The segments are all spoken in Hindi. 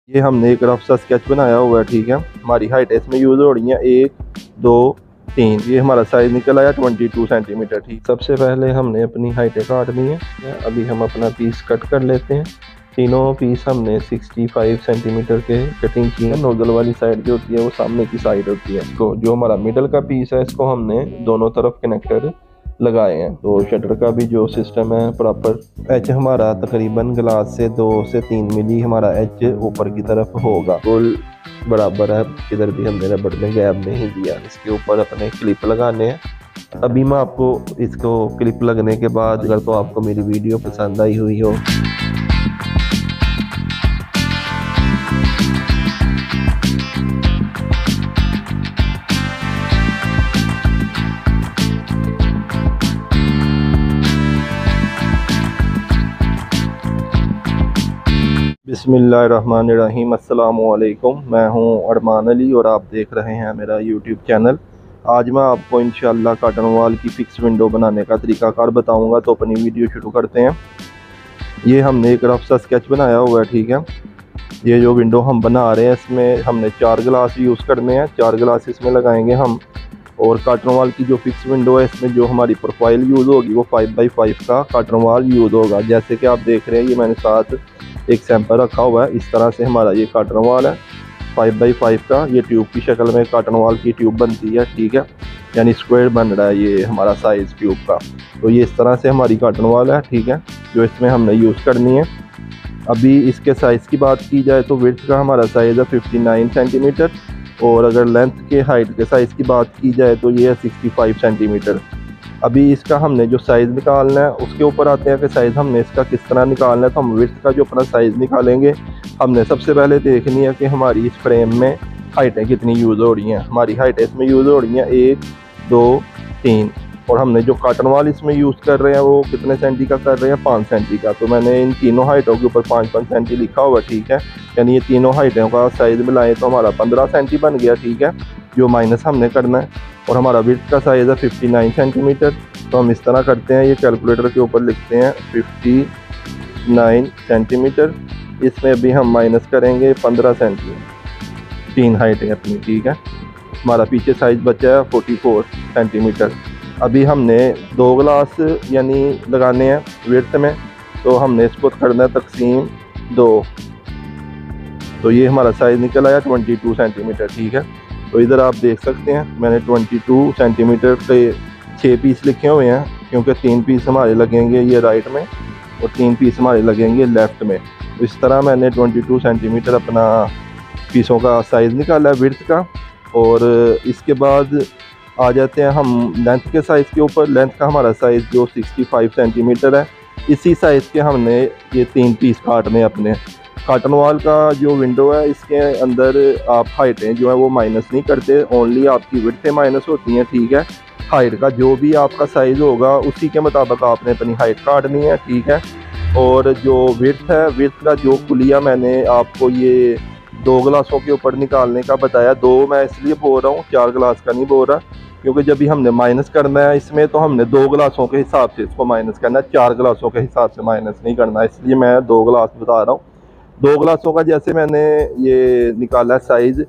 ये हमने एक रफ सा स्केच बनाया हुआ है, ठीक है। हमारी हाइट इसमें यूज़ हो रही है 1 2 3। ये हमारा साइज़ निकल आया 22 सेंटीमीटर, ठीक। सबसे पहले हमने अपनी हाइटें काटनी है। अभी हम अपना पीस कट कर लेते हैं। तीनों पीस हमने 65 सेंटीमीटर के कटिंग की है। नोजल वाली साइड जो होती है वो सामने की साइड होती है। तो जो हमारा मिडल का पीस है इसको हमने दोनों तरफ कनेक्टर लगाए हैं। तो शटर का भी जो सिस्टम है प्रॉपर एच हमारा तकरीबन ग्लास से 2 से 3 मिली हमारा एच ऊपर की तरफ होगा, फुल बराबर है। किधर भी हमने रबड़ में गैप नहीं दिया। इसके ऊपर अपने क्लिप लगाने हैं। अभी मैं आपको इसको क्लिप लगने के बाद अगर तो आपको मेरी वीडियो पसंद आई हुई हो बिस्मिल्लाहिर्रहमानिर्रहीम, अस्सलामुअलैकुम। मैं हूं अरमान अली और आप देख रहे हैं मेरा यूट्यूब चैनल। आज मैं आपको इंशाल्लाह कॉटन वॉल की फिक्स विंडो बनाने का तरीकाकार बताऊंगा। तो अपनी वीडियो शुरू करते हैं। ये हमने एक रफ सा स्केच बनाया हुआ है, ठीक है। ये जो विंडो हम बना रहे हैं इसमें हमने 4 ग्लास यूज़ करने हैं। 4 ग्लास इसमें लगाएंगे हम। और कॉटन वॉल की जो फिक्स विंडो है इसमें जो हमारी प्रोफाइल यूज़ होगी वो 5x5 का कॉटन वॉल यूज़ होगा। जैसे कि आप देख रहे हैं ये मैंने साथ एक सैंपल रखा हुआ है। इस तरह से हमारा ये कॉटन वॉल है 5x5 का। ये ट्यूब की शक्ल में कॉटन वॉल की ट्यूब बनती है, ठीक है। यानी स्क्वायर बन रहा है ये हमारा साइज़ ट्यूब का। तो ये इस तरह से हमारी कॉटन वॉल है, ठीक है, जो इसमें हमने यूज़ करनी है। अभी इसके साइज़ की बात की जाए तो विड्थ का हमारा साइज़ है 59 सेंटीमीटर। और अगर लेंथ के हाइट के साइज़ की बात की जाए तो ये है 65 सेंटीमीटर। अभी इसका हमने जो साइज़ निकालना है उसके ऊपर आते हैं कि साइज़ हमने इसका किस तरह निकालना है। तो हम विड्थ का जो अपना साइज़ निकालेंगे हमने सबसे पहले देखनी है कि हमारी इस फ्रेम में हाइटें कितनी यूज़ हो रही हैं। हमारी हाइटें इसमें यूज़ हो रही हैं 1 2 3। और हमने जो कॉटन वॉल इसमें यूज़ कर रहे हैं वो कितने सेंटी का कर रहे हैं, 5 सेंटी का। तो मैंने इन तीनों हाइटों के ऊपर 5-5 सेंटी लिखा हुआ, ठीक है। यानी ये तीनों हाइटों का साइज़ मिलाएं तो हमारा 15 सेंटी बन गया, ठीक है, जो माइनस हमने करना है। और हमारा विड्थ का साइज़ है 59 सेंटीमीटर। तो हम इस तरह करते हैं, ये कैलकुलेटर के ऊपर लिखते हैं 59 सेंटीमीटर। इसमें अभी हम माइनस करेंगे 15 सेंटीमीटर। 3 हाइटें अपनी, ठीक है। हमारा पीछे साइज़ बचा है 44 सेंटीमीटर। अभी हमने 2 ग्लास यानी लगाने हैं विड्थ में। तो हमने इसको करना है तकसीम 2। तो ये हमारा साइज़ निकल आया 22 सेंटीमीटर, ठीक है। तो इधर आप देख सकते हैं मैंने 22 सेंटीमीटर के 6 पीस लिखे हुए हैं, क्योंकि 3 पीस हमारे लगेंगे ये राइट में और 3 पीस हमारे लगेंगे लेफ़्ट में। तो इस तरह मैंने 22 सेंटीमीटर अपना पीसों का साइज़ निकाला है विड्थ का। और इसके बाद आ जाते हैं हम लेंथ के साइज़ के ऊपर। लेंथ का हमारा साइज़ जो 65 सेंटीमीटर है, इसी साइज़ के हमने ये 3 पीस काटने अपने। कॉटन वॉल का जो विंडो है इसके अंदर आप हाइटें जो है वो माइनस नहीं करते, ओनली आपकी विड्थें माइनस होती हैं, ठीक है। हाइट का जो भी आपका साइज़ होगा उसी के मुताबिक आपने अपनी हाइट काटनी है, ठीक है। और जो विड्थ है, विड्थ का जो कुलिया मैंने आपको ये 2 ग्लासों के ऊपर निकालने का बताया। 2 मैं इसलिए बोल रहा हूँ, 4 ग्लास का नहीं बोल रहा, क्योंकि जब भी हमने माइनस करना है इसमें तो हमने 2 ग्लासों के हिसाब से इसको माइनस करना है, 4 ग्लासों के हिसाब से माइनस नहीं करना है। इसलिए मैं 2 ग्लास बता रहा हूँ। 2 ग्लासों का जैसे मैंने ये निकाला साइज़,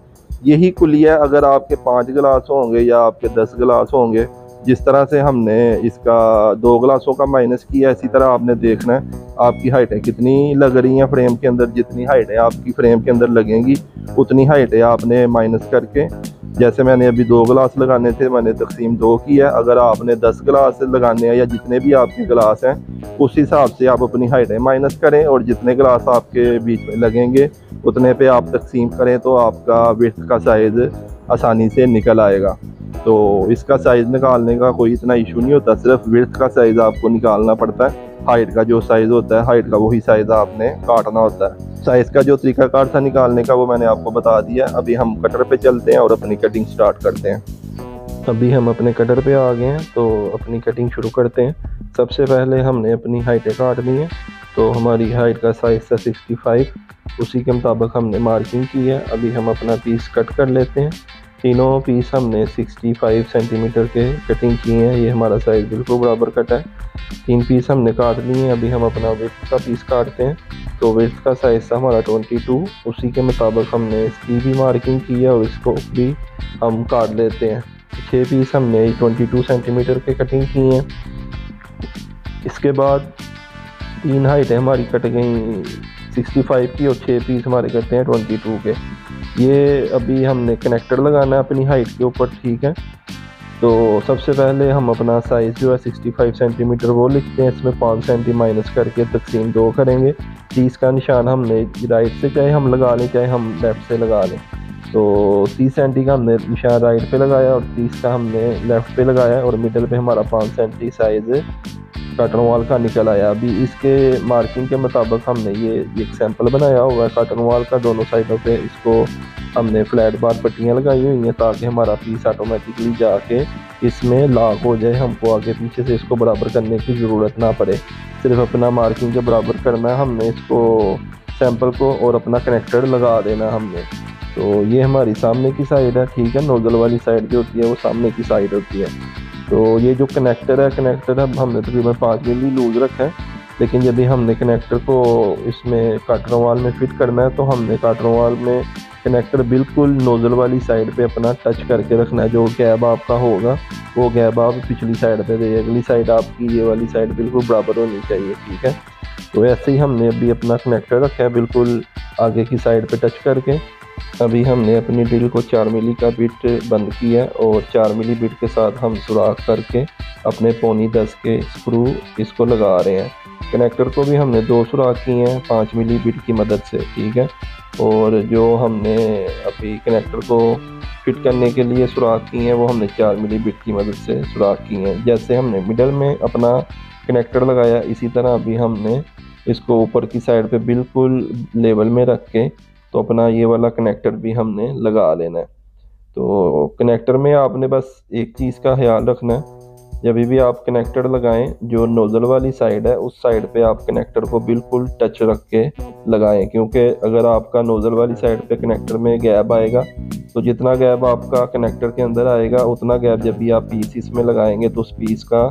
यही कुलिया अगर आपके 5 ग्लास होंगे या आपके 10 ग्लास होंगे, जिस तरह से हमने इसका 2 ग्लासों का माइनस किया, इसी तरह आपने देखना है आपकी हाइटें कितनी लग रही हैं फ्रेम के अंदर। जितनी हाइटें आपकी फ्रेम के अंदर लगेंगी उतनी हाइटें आपने माइनस करके, जैसे मैंने अभी 2 ग्लास लगाने थे मैंने तकसीम 2 की है। अगर आपने 10 ग्लास लगाने हैं या जितने भी आपके ग्लास हैं उस हिसाब से आप अपनी हाइटें माइनस करें और जितने ग्लास आपके बीच में लगेंगे उतने पे आप तकसीम करें तो आपका विड्थ का साइज़ आसानी से निकल आएगा। तो इसका साइज़ निकालने का कोई इतना इशू नहीं होता, सिर्फ विड्थ का साइज़ आपको निकालना पड़ता है। हाइट का जो साइज़ होता है, हाइट का वही साइज़ आपने काटना होता है। साइज़ का जो तरीकाकार था निकालने का वो मैंने आपको बता दिया। अभी हम कटर पे चलते हैं और अपनी कटिंग स्टार्ट करते हैं। अभी हम अपने कटर पे आ गए हैं तो अपनी कटिंग शुरू करते हैं। सबसे पहले हमने अपनी हाइटें काटनी है। तो हमारी हाइट का साइज़ था 65, उसी के मुताबिक हमने मार्किंग की है। अभी हम अपना पीस कट कर लेते हैं। तीनों पीस हमने 65 सेंटीमीटर के कटिंग किए हैं। ये हमारा साइज़ बिल्कुल बराबर कटा है। 3 पीस हमने काट लिए हैं। अभी हम अपना विड्थ का पीस काटते हैं। तो विड्थ का साइज़ था हमारा 22, उसी के मुताबिक हमने इसकी भी मार्किंग की है और इसको भी हम काट लेते हैं। 6 पीस हमने 22 सेंटीमीटर के कटिंग किए हैं। इसके बाद 3 हाइटें हमारी कट गई 65 की और 6 पीस हमारे कटते हैं 22 के। ये अभी हमने कनेक्टर लगाना है अपनी हाइट के ऊपर, ठीक है। तो सबसे पहले हम अपना साइज़ जो है 65 सेंटीमीटर वो लिखते हैं। इसमें 5 सेंटी माइनस करके तकसीम 2 करेंगे। 30 का निशान हमने राइट से चाहे हम लगा लें चाहे हम लेफ़्ट से लगा लें। तो 30 सेंटी का हमने निशान राइट पे लगाया और 30 का हमने लेफ़्ट पे लगाया और मिडल पे हमारा 5 सेंटी साइज़ काटन वाल का निकल आया। अभी इसके मार्किंग के मुताबिक हमने ये एक सैंपल बनाया हुआ है काटन वाल का। दोनों साइडों पे इसको हमने फ्लैट बार पट्टियाँ लगाई हुई हैं ताकि हमारा पीस ऑटोमेटिकली जाके इसमें लॉक हो जाए। हमको आगे पीछे से इसको बराबर करने की ज़रूरत ना पड़े, सिर्फ अपना मार्किंग के बराबर करना है हमने इसको सैंपल को और अपना कनेक्टर लगा देना हमने। तो ये हमारी सामने की साइड है, ठीक है। नोज़ल वाली साइड जो होती है वो सामने की साइड होती है। तो ये जो कनेक्टर है हमने तकरीबन 5 मिली लूज़ रखा है। लेकिन यदि हमने कनेक्टर को इसमें काटन वाल में फिट करना है तो हमने काटन वाल में कनेक्टर बिल्कुल नोज़ल वाली साइड पे अपना टच करके रखना है। जो गैप आपका होगा वो गैप आप पिछली साइड पे दे, अगली साइड आपकी ये वाली साइड बिल्कुल बराबर होनी चाहिए, ठीक है। तो ऐसे ही हमने अभी अपना कनेक्टर रखा है बिल्कुल आगे की साइड पे टच करके। अभी हमने अपनी ड्रिल को 4 मिली का बिट बंद किया और 4 मिली बिट के साथ हम सुराख करके अपने पौनी 10 के स्क्रू इसको लगा रहे हैं। कनेक्टर को भी हमने 2 सुराख किए हैं 5 मिली बिट की मदद से, ठीक है। और जो हमने अभी कनेक्टर को फिट करने के लिए सुराख किए हैं वो हमने 4 मिली बिट की मदद से सुराख किए हैं। जैसे हमने मिडल में अपना कनेक्टर लगाया इसी तरह अभी हमने इसको ऊपर की साइड पे बिल्कुल लेवल में रख के तो अपना ये वाला कनेक्टर भी हमने लगा लेना है। तो कनेक्टर में आपने बस एक चीज़ का ख्याल रखना है, जब भी आप कनेक्टर लगाएं जो नोज़ल वाली साइड है उस साइड पे आप कनेक्टर को बिल्कुल टच रख के लगाएं, क्योंकि अगर आपका नोज़ल वाली साइड पे कनेक्टर में गैप आएगा तो जितना गैप आपका कनेक्टर के अंदर आएगा उतना गैप जब भी आप पीस इसमें लगाएंगे तो उस पीस का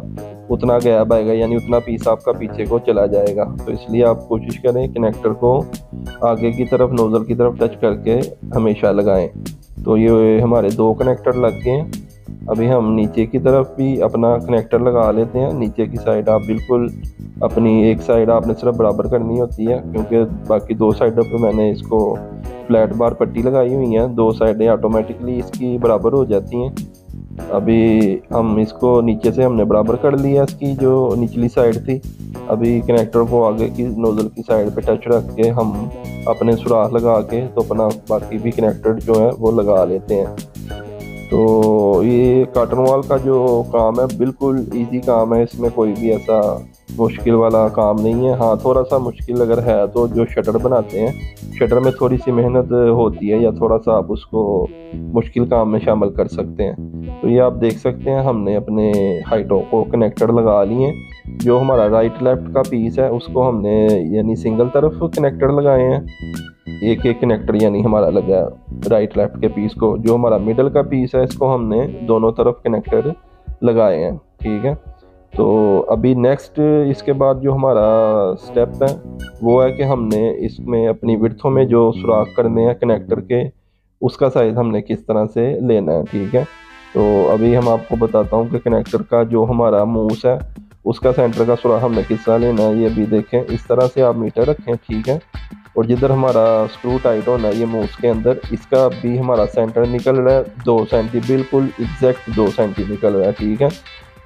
उतना गैप आएगा, यानी उतना पीस आपका पीछे को चला जाएगा। तो इसलिए आप कोशिश करें कनेक्टर को आगे की तरफ नोज़ल की तरफ टच करके हमेशा लगाएं। तो ये हमारे 2 कनेक्टर लग गए हैं। अभी हम नीचे की तरफ भी अपना कनेक्टर लगा लेते हैं। नीचे की साइड आप बिल्कुल अपनी एक साइड आपने सिर्फ बराबर करनी होती है, क्योंकि बाकी 2 साइडों पे मैंने इसको फ्लैट बार पट्टी लगाई हुई हैं। 2 साइडें ऑटोमेटिकली इसकी बराबर हो जाती हैं। अभी हम इसको नीचे से हमने बराबर कर लिया इसकी जो निचली साइड थी। अभी कनेक्टर को आगे की नोज़ल की साइड पे टच रख के हम अपने सुराख लगा के तो अपना बाकी भी कनेक्टर जो है वो लगा लेते हैं। तो ये काटन वाल का जो काम है बिल्कुल इजी काम है, इसमें कोई भी ऐसा मुश्किल वाला काम नहीं है। हाँ, थोड़ा सा मुश्किल अगर है तो जो शटर बनाते हैं, शटर में थोड़ी सी मेहनत होती है या थोड़ा सा आप उसको मुश्किल काम में शामिल कर सकते हैं। तो ये आप देख सकते हैं हमने अपने हाइटों को कनेक्टर लगा लिए। जो हमारा राइट लेफ्ट का पीस है उसको हमने यानी सिंगल तरफ कनेक्टर लगाए हैं, एक एक कनेक्टर यानी हमारा लगा राइट लेफ्ट के पीस को। जो हमारा मिडल का पीस है इसको हमने दोनों तरफ कनेक्टर लगाए हैं, ठीक है। तो अभी नेक्स्ट इसके बाद जो हमारा स्टेप है वो है कि हमने इसमें अपनी विड्थों में जो सुराख करने हैं कनेक्टर के उसका साइज़ हमने किस तरह से लेना है, ठीक है। तो अभी हम आपको बताता हूँ कि कनेक्टर का जो हमारा मूस है उसका सेंटर का सुराख हमने किस तरह लेना है। ये भी देखें, इस तरह से आप मीटर रखें, ठीक है। और जिधर हमारा स्क्रू टाइट होना है ये मूस के अंदर, इसका भी हमारा सेंटर निकल रहा है 2 सेंटी, बिल्कुल एग्जैक्ट 2 सेंटी निकल रहा है, ठीक है।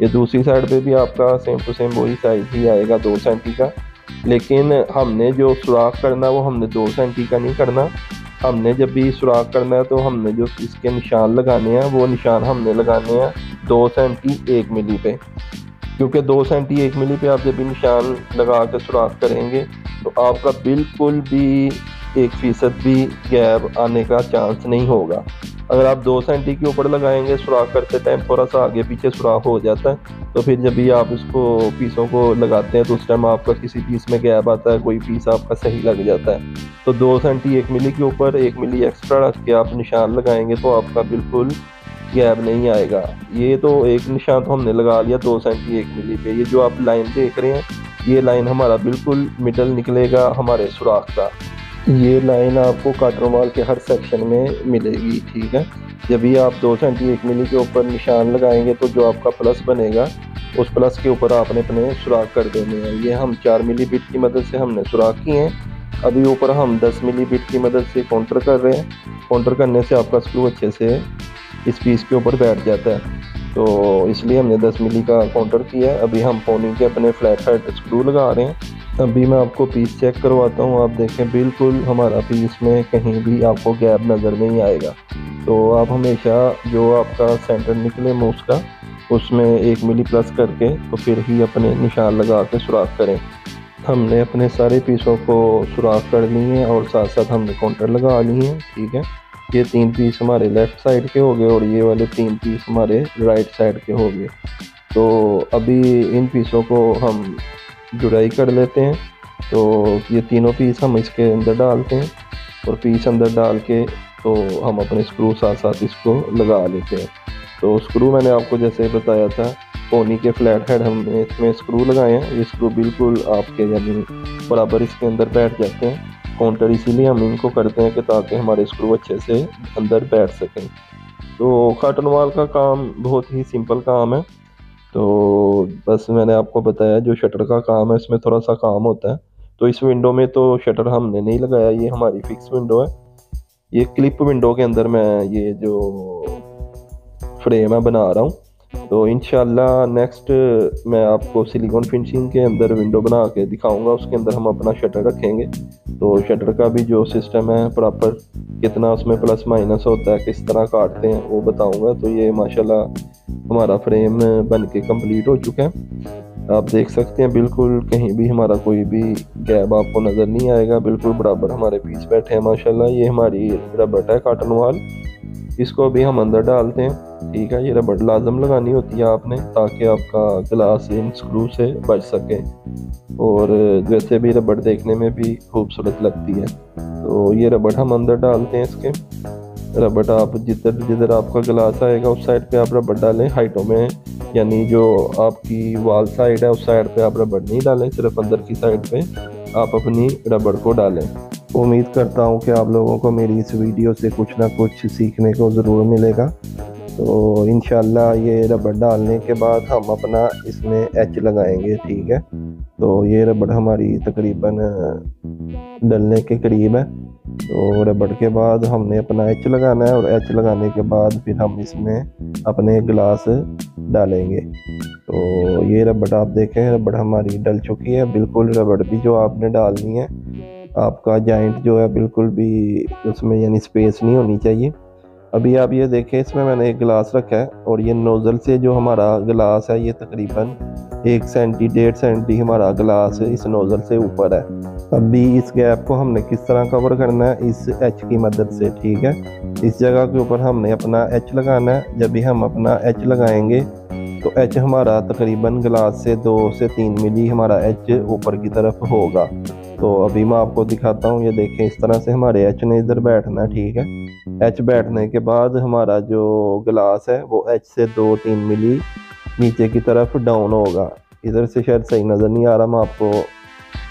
ये दूसरी साइड पे भी आपका सेम टू सेम वही साइज ही आएगा 2 सेंटी का। लेकिन हमने जो सुराख करना वो हमने 2 सेंटी का नहीं करना। हमने जब भी सुराख करना है तो हमने जो इसके निशान लगाने हैं वो निशान हमने लगाने हैं 2 सेंटी 1 मिली पे, क्योंकि 2 सेंटी 1 मिली पे आप जब भी निशान लगा के सुराख करेंगे तो आपका बिल्कुल भी 1% भी गैप आने का चांस नहीं होगा। अगर आप 2 सेंटी के ऊपर लगाएंगे सुराख करते टाइम थोड़ा सा आगे पीछे सुराख हो जाता है, तो फिर जब भी आप इसको पीसों को लगाते हैं तो उस टाइम आपका किसी पीस में गैप आता है, कोई पीस आपका सही लग जाता है। तो 2 सेंटी 1 मिली के ऊपर 1 मिली एक्स्ट्रा रख के आप निशान लगाएंगे तो आपका बिल्कुल गैप नहीं आएगा। ये तो एक निशान तो हमने लगा लिया 2 सेंटी 1 मिली पे। ये जो आप लाइन देख रहे हैं ये लाइन हमारा बिल्कुल मिडल निकलेगा हमारे सुराख का। ये लाइन आपको काटन रुमाल के हर सेक्शन में मिलेगी, ठीक है। जब भी आप 2 सेंटी 1 मिली के ऊपर निशान लगाएंगे तो जो आपका प्लस बनेगा उस प्लस के ऊपर आपने अपने सुराख कर देने हैं। ये हम 4 मिली बिट की मदद से हमने सुराख किए हैं। अभी ऊपर हम 10 मिली बिट की मदद से काउंटर कर रहे हैं। काउंटर करने से आपका स्क्रू अच्छे से इस पीस के ऊपर बैठ जाता है, तो इसलिए हमने 10 मिली का काउंटर किया है। अभी हम पोनी के अपने फ्लैट हेड स्क्रू लगा रहे हैं। अभी मैं आपको पीस चेक करवाता हूँ। आप देखें बिल्कुल हमारा पीस में कहीं भी आपको गैप नज़र नहीं आएगा। तो आप हमेशा जो आपका सेंटर निकले मूस का उसमें 1 मिली प्लस करके तो फिर ही अपने निशान लगा के सुराख करें। हमने अपने सारे पीसों को सुराख कर लिए हैं और साथ साथ हमने काउंटर लगा लिए हैं, ठीक है। ये 3 पीस हमारे लेफ़्ट साइड के हो गए और ये वाले 3 पीस हमारे राइट साइड के हो गए। तो अभी इन पीसों को हम जुड़ाई कर लेते हैं। तो ये तीनों पीस हम इसके अंदर डालते हैं और पीस अंदर डाल के तो हम अपने स्क्रू साथ साथ इसको लगा लेते हैं। तो स्क्रू मैंने आपको जैसे बताया था पोनी के फ्लैट हेड हमने इसमें स्क्रू लगाए हैं। ये स्क्रू बिल्कुल आपके यानी बराबर इसके अंदर बैठ जाते हैं। काउंटर इसीलिए हम इनको करते हैं कि ताकि हमारे स्क्रू अच्छे से अंदर बैठ सकें। तो काटन रुमाल का काम बहुत ही सिंपल काम है। तो बस मैंने आपको बताया जो शटर का काम है इसमें थोड़ा सा काम होता है। तो इस विंडो में तो शटर हमने नहीं लगाया, ये हमारी फिक्स विंडो है। ये क्लिप विंडो के अंदर मैं ये जो फ्रेम है बना रहा हूँ। तो इंशाल्लाह नेक्स्ट मैं आपको सिलिकॉन फिनिशिंग के अंदर विंडो बना के दिखाऊंगा। उसके अंदर हम अपना शटर रखेंगे। तो शटर का भी जो सिस्टम है प्रॉपर कितना उसमें प्लस माइनस होता है, किस तरह काटते हैं वो बताऊंगा। तो ये माशाल्लाह हमारा फ्रेम बन के कम्प्लीट हो चुका है। आप देख सकते हैं बिल्कुल कहीं भी हमारा कोई भी गैप आपको नज़र नहीं आएगा। बिल्कुल बराबर हमारे पीस बैठे हैं माशाल्लाह। ये हमारी रबड़ है काटन वाल, इसको भी हम अंदर डालते हैं, ठीक है। ये रबड़ लाजम लगानी होती है आपने ताकि आपका ग्लास इन स्क्रू से बच सके और वैसे भी रबड़ देखने में भी खूबसूरत लगती है। तो ये रबड़ हम अंदर डालते हैं इसके। रबड़ आप जिधर जिधर आपका ग्लास आएगा उस साइड पे आप रबड़ डालें हाइटों में, यानी जो आपकी वाल साइड है उस साइड पे आप रबड़ नहीं डालें, सिर्फ अंदर की साइड पे आप अपनी रबड़ को डालें। उम्मीद करता हूँ कि आप लोगों को मेरी इस वीडियो से कुछ ना कुछ सीखने को ज़रूर मिलेगा। तो इंशाल्लाह ये रबड़ डालने के बाद हम अपना इसमें एच लगाएंगे, ठीक है। तो ये रबड़ हमारी तकरीबन डलने के करीब है। तो रबड़ के बाद हमने अपना एच लगाना है और एच लगाने के बाद फिर हम इसमें अपने ग्लास डालेंगे। तो ये रबड़ आप देखें रबड़ हमारी डल चुकी है बिल्कुल। रबड़ भी जो आपने डालनी है आपका जॉइंट जो है बिल्कुल भी उसमें यानी स्पेस नहीं होनी चाहिए। अभी आप ये देखें इसमें मैंने एक गिलास रखा है और ये नोज़ल से जो हमारा गिलास है ये तकरीबन 1 सेंटी 1.5 सेंटी हमारा गिलास इस नोज़ल से ऊपर है। अभी इस गैप को हमने किस तरह कवर करना है, इस एच की मदद से, ठीक है। इस जगह के ऊपर हमने अपना एच लगाना है। जब भी हम अपना एच लगाएंगे तो एच हमारा तकरीबन गिलास से 2 से 3 मिली हमारा एच ऊपर की तरफ होगा। तो अभी मैं आपको दिखाता हूँ। ये देखें इस तरह से हमारे एच ने इधर बैठना है, ठीक है। एच बैठने के बाद हमारा जो गिलास है वो एच से 2-3 मिली नीचे की तरफ डाउन होगा। इधर से शायद सही नज़र नहीं आ रहा, मैं आपको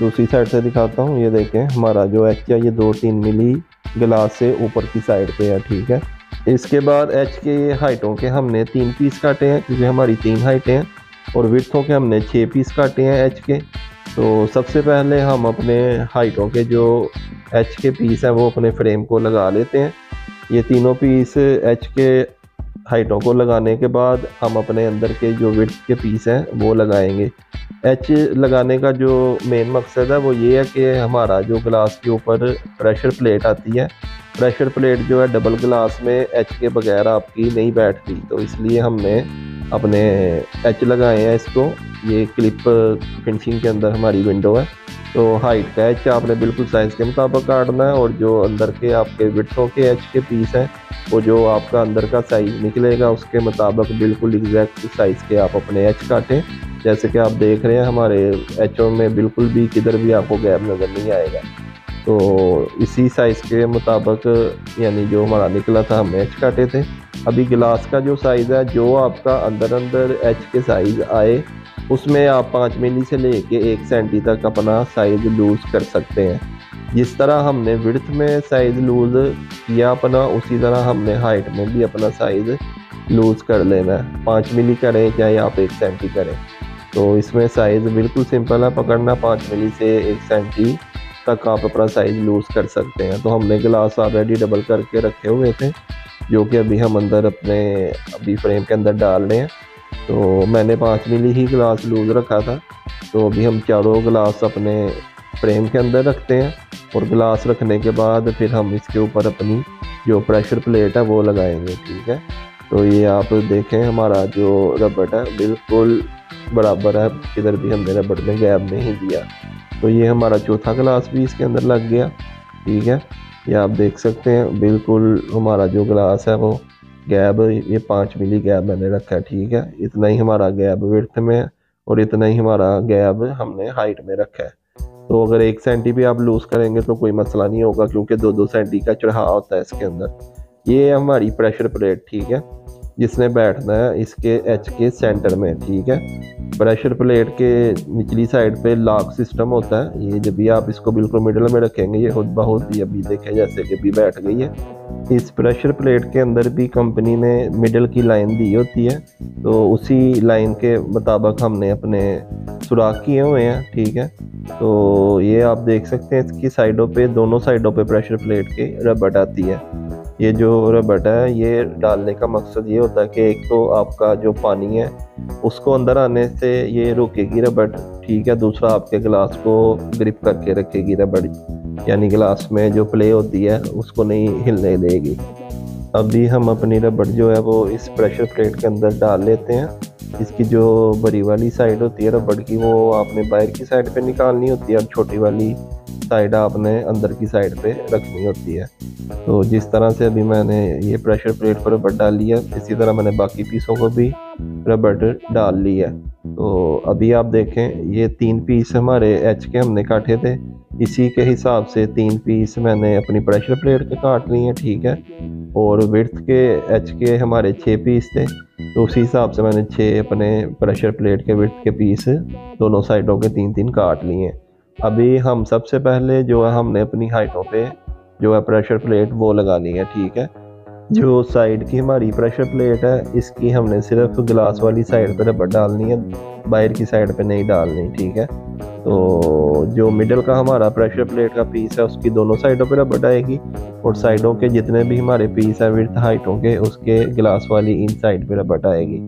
दूसरी साइड से दिखाता हूँ। ये देखें हमारा जो एच है ये 2-3 मिली गिलास से ऊपर की साइड पे है, ठीक है। इसके बाद एच के हाइटों के हमने 3 पीस काटे हैं क्योंकि हमारी 3 हाइटें हैं और विड्थों के हमने 6 पीस काटे हैं एच के। तो सबसे पहले हम अपने हाइटों के जो एच के पीस हैं वो अपने फ्रेम को लगा लेते हैं। ये तीनों पीस एच के हाइटों को लगाने के बाद हम अपने अंदर के जो विड्थ के पीस हैं वो लगाएंगे। एच लगाने का जो मेन मकसद है वो ये है कि हमारा जो ग्लास के ऊपर प्रेशर प्लेट आती है, प्रेशर प्लेट जो है डबल ग्लास में एच के बगैर आपकी नहीं बैठती। तो इसलिए हमने अपने एच लगाए हैं इसको। ये क्लिप फिनिशिंग के अंदर हमारी विंडो है। तो हाइट का एच आपने बिल्कुल साइज़ के मुताबिक काटना है, और जो अंदर के आपके विड्थों के एच के पीस हैं वो जो आपका अंदर का साइज़ निकलेगा उसके मुताबिक बिल्कुल एग्जैक्ट साइज़ के आप अपने एच काटें। जैसे कि आप देख रहे हैं हमारे एचओ में बिल्कुल भी किधर भी आपको गैप नज़र नहीं आएगा। तो इसी साइज़ के मुताबिक यानी जो हमारा निकला था हमने एच काटे थे। अभी गिलास का जो साइज़ है, जो आपका अंदर एच के साइज़ आए उसमें आप 5 मिली से लेके 1 सेंटी तक अपना साइज़ लूज़ कर सकते हैं। जिस तरह हमने विड्थ में साइज़ लूज़ किया अपना, उसी तरह हमने हाइट में भी अपना साइज़ लूज़ कर लेना है। 5 मिली करें चाहे आप 1 सेंटी करें, तो इसमें साइज़ बिल्कुल सिंपल है पकड़ना। 5 मिली से 1 सेंटी तक आप अपना साइज़ लूज़ कर सकते हैं। तो हमने गिलास ऑलरेडी डबल करके रखे हुए थे, जो कि अभी हम अंदर अपने अभी फ्रेम के अंदर डाल रहे हैं। तो मैंने 5 मिली ही गिलास लूज़ रखा था। तो अभी हम चारों गिलास अपने फ्रेम के अंदर रखते हैं, और गिलास रखने के बाद फिर हम इसके ऊपर अपनी जो प्रेशर प्लेट है वो लगाएंगे। ठीक है, तो ये आप देखें हमारा जो रबड़ है बिल्कुल बराबर है, किधर भी हमने रबड़ में गैप नहीं दिया। तो ये हमारा चौथा गिलास भी इसके अंदर लग गया। ठीक है, ये आप देख सकते हैं बिल्कुल हमारा जो गिलास है वो गैप, ये 5 मिली गैप मैंने रखा है। ठीक है, इतना ही हमारा गैप विड्थ में है और इतना ही हमारा गैप हमने हाइट में रखा है। तो अगर 1 सेंटी भी आप लूज़ करेंगे तो कोई मसला नहीं होगा, क्योंकि 2-2 सेंटी का चढ़ाव होता है इसके अंदर। ये है हमारी प्रेशर प्लेट। ठीक है, जिसने बैठना है इसके एच के सेंटर में। ठीक है, प्रेशर प्लेट के निचली साइड पे लॉक सिस्टम होता है। ये जब भी आप इसको बिल्कुल मिडल में रखेंगे ये खुद बहुत ही अभी देखें जैसे कि भी बैठ गई है। इस प्रेशर प्लेट के अंदर भी कंपनी ने मिडल की लाइन दी होती है, तो उसी लाइन के मुताबिक हमने अपने सुराख किए हुए हैं। ठीक है, तो ये आप देख सकते हैं इसकी साइडों पे, दोनों साइडों पे प्रेशर प्लेट के रबड़ आती है। ये जो रबड़ है ये डालने का मकसद ये होता है कि एक तो आपका जो पानी है उसको अंदर आने से ये रोकेगी रबड़। ठीक है, दूसरा आपके गिलास को ग्रिप करके रखेगी रबड़, यानी गिलास में जो प्ले होती है उसको नहीं हिलने देगी। अभी हम अपनी रबड़ जो है वो इस प्रेशर प्लेट के अंदर डाल लेते हैं। इसकी जो बड़ी वाली साइड होती है रबड़ की वो आपने बाहर की साइड पे निकालनी होती है, और छोटी वाली साइड आपने अंदर की साइड पे रखनी होती है। तो जिस तरह से अभी मैंने ये प्रेशर प्लेट पर रबड़ डाल ली है, इसी तरह मैंने बाकी पीसों को भी रबड़ डाल ली है। तो अभी आप देखें ये 3 पीस हमारे एच के हमने काटे थे, इसी के हिसाब से 3 पीस मैंने अपनी प्रेशर प्लेट के काट लिए हैं। ठीक है, और विड्थ के एच के हमारे 6 पीस थे, तो उसी हिसाब से मैंने 6 अपने प्रेशर प्लेट के विड्थ के पीस दोनों साइडों के 3-3 काट लिए हैं। अभी हम सबसे पहले जो है हमने अपनी हाइटों पे जो है प्रेशर प्लेट वो लगानी है। ठीक है, जो साइड की हमारी प्रेशर प्लेट है इसकी हमने सिर्फ गिलास वाली साइड पे रबड़ डालनी है, बाहर की साइड पे नहीं डालनी। ठीक है, तो जो मिडल का हमारा प्रेशर प्लेट का पीस है उसकी दोनों साइडों पे रबड़ आएगी, और साइडों के जितने भी हमारे पीस है विड्थ हाइटों के उसके गिलास वाली इन साइड पे रबड़ आएगी।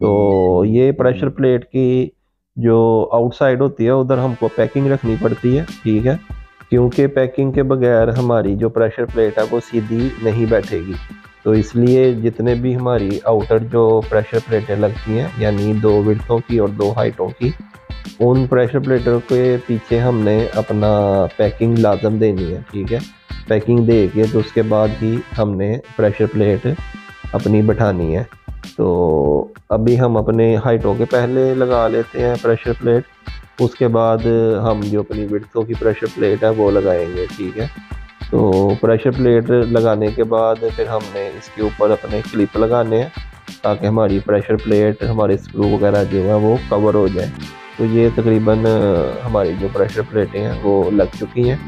तो ये प्रेशर प्लेट की जो आउटसाइड होती है उधर हमको पैकिंग रखनी पड़ती है। ठीक है, क्योंकि पैकिंग के बगैर हमारी जो प्रेशर प्लेट है वो सीधी नहीं बैठेगी। तो इसलिए जितने भी हमारी आउटर जो प्रेशर प्लेटें लगती हैं, यानी 2 विड्थों की और 2 हाइटों की, उन प्रेशर प्लेटों के पीछे हमने अपना पैकिंग लाजम देनी है। ठीक है, पैकिंग दे के तो उसके बाद ही हमने प्रेशर प्लेट अपनी बैठानी है। तो अभी हम अपने हाइटों के पहले लगा लेते हैं प्रेशर प्लेट, उसके बाद हम जो अपनी विड्थों की प्रेशर प्लेट है वो लगाएंगे। ठीक है, तो प्रेशर प्लेट लगाने के बाद फिर हमने इसके ऊपर अपने क्लिप लगाने हैं, ताकि हमारी प्रेशर प्लेट हमारे स्क्रू वगैरह जो है वो कवर हो जाए। तो ये तकरीबन हमारी जो प्रेशर प्लेटें हैं वो लग चुकी हैं।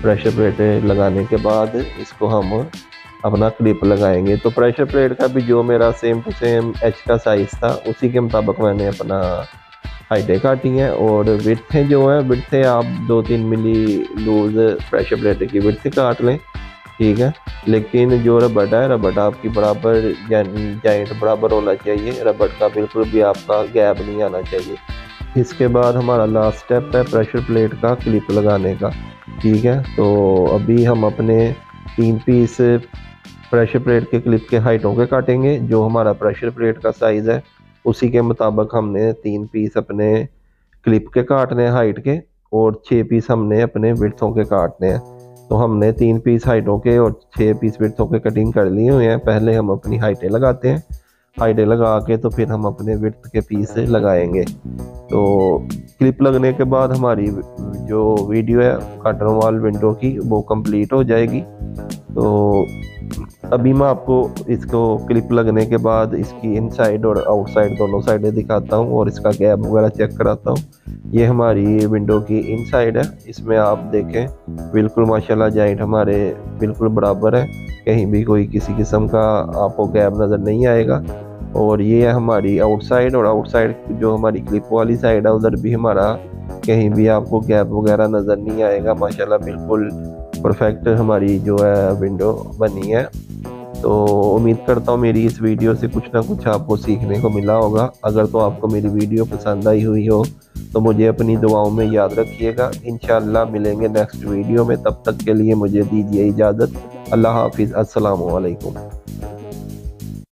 प्रेशर प्लेटें लगाने के बाद इसको हम अपना क्लिप लगाएंगे। तो प्रेशर प्लेट का भी जो मेरा सेम टू सेम एच का साइज़ था उसी के मुताबिक मैंने अपना हाइटें काटी हैं, और विड्थें जो हैं विड्थें आप 2-3 मिली लूज़ प्रेशर प्लेट की विड्थ काट लें। ठीक है, लेकिन जो रबड़ है रबड़ आपकी बराबर जॉइंट बराबर होना चाहिए, रबड़ का बिल्कुल भी आपका गैप नहीं आना चाहिए। इसके बाद हमारा लास्ट स्टेप है प्रेशर प्लेट का क्लिप लगाने का। ठीक है, तो अभी हम अपने 3 पीस प्रेशर प्लेट के क्लिप के हाइटों के काटेंगे। जो हमारा प्रेशर प्लेट का साइज़ है उसी के मुताबिक हमने 3 पीस अपने क्लिप के काटने हाइट के, और 6 पीस हमने अपने विड्थों के काटने हैं। तो हमने 3 पीस हाइटों के और 6 पीस विड्थों के कटिंग कर लिए हुए हैं। पहले हम अपनी हाइटें लगाते हैं, हाइटें लगा के तो फिर हम अपने विड्थ के पीस लगाएंगे। तो क्लिप लगने के बाद हमारी जो वीडियो है कर्टन वॉल विंडो की वो कंप्लीट हो जाएगी। तो अभी मैं आपको इसको क्लिप लगने के बाद इसकी इनसाइड और आउटसाइड दोनों साइडें दिखाता हूँ और इसका गैप वगैरह चेक कराता हूँ। ये हमारी विंडो की इनसाइड है। इसमें आप देखें बिल्कुल माशाल्लाह जॉइंट हमारे बिल्कुल बराबर है, कहीं भी कोई किसी किस्म का आपको गैप नज़र नहीं आएगा। और ये है हमारी आउटसाइड, और आउटसाइड जो हमारी क्लिप वाली साइड है उधर भी हमारा कहीं भी आपको गैप वगैरह नज़र नहीं आएगा। माशाल्लाह बिल्कुल परफेक्ट हमारी जो है विंडो बनी है। तो उम्मीद करता हूँ मेरी इस वीडियो से कुछ ना कुछ आपको सीखने को मिला होगा। अगर तो आपको मेरी वीडियो पसंद आई हुई हो तो मुझे अपनी दुआओं में याद रखिएगा। इंशाल्लाह मिलेंगे नेक्स्ट वीडियो में, तब तक के लिए मुझे दीजिए इजाज़त। अल्लाह हाफिज़, अस्सलामु अलैकुम।